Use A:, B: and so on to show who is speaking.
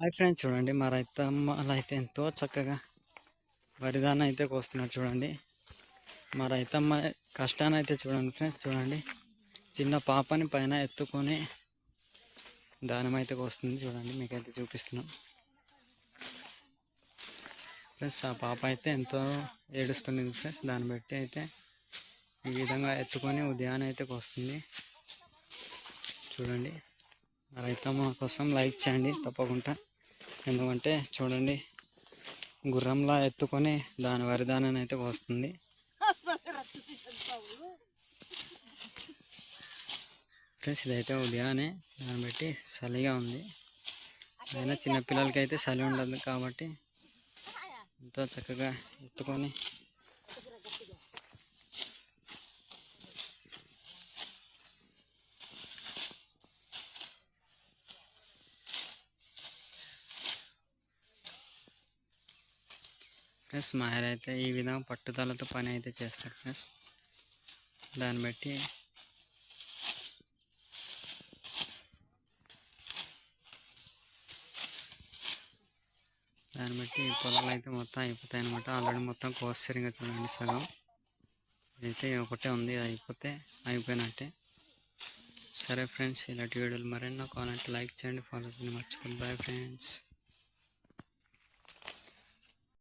A: Hi friends, చూడండి మా రైతమ్మ అలా అయితే ఎంతో చక్కగా వరిధాన అయితే కోస్తున్నారు. చూడండి మా రైతమ్మ కష్టాన్ని అయితే చూడండి ఫ్రెండ్స్. చూడండి చిన్న పాపని పైన ఎత్తుకొని దానం అయితే కోస్తుంది. చూడండి మీకైతే చూపిస్తున్నాం ఫ్రెండ్స్. ఆ పాప అయితే ఎంతో ఏడుస్తుంది ఫ్రెండ్స్. దాన్ని బట్టి అయితే ఈ విధంగా ఎత్తుకొని ఉదయాన్నే అయితే కోస్తుంది. చూడండి మా రైతమ్మ కోసం లైక్ చేయండి తప్పకుండా. ఎందుకంటే చూడండి గుర్రంలా ఎత్తుకొని దాని వరిదానాన్ని అయితే కోస్తుంది. ఫ్రెండ్స్ ఇదైతే ఉదయాన్నే, దాన్ని బట్టి చలిగా ఉంది. అయినా చిన్నపిల్లలకి అయితే చలి ఉండదు కాబట్టి ఎంతో చక్కగా ఎత్తుకొని ఫ్రెండ్స్ మా అయితే ఈ విధంగా పట్టుదలతో పని అయితే చేస్తారు ఫ్రెండ్స్. దాన్ని బట్టి పొలాలు అయితే మొత్తం అయిపోతాయి అనమాట. ఆల్రెడీ మొత్తం కోస్తారు. ఇంకా చూడండి సగం అయితే ఒకటే ఉంది, అయిపోతే అయిపోయినట్టే. సరే ఫ్రెండ్స్, ఇలాంటి వీడియోలు మరెన్నో కావాలంటే లైక్ చేయండి, ఫాలో చేయండి, మర్చిపోండి. Bye friends.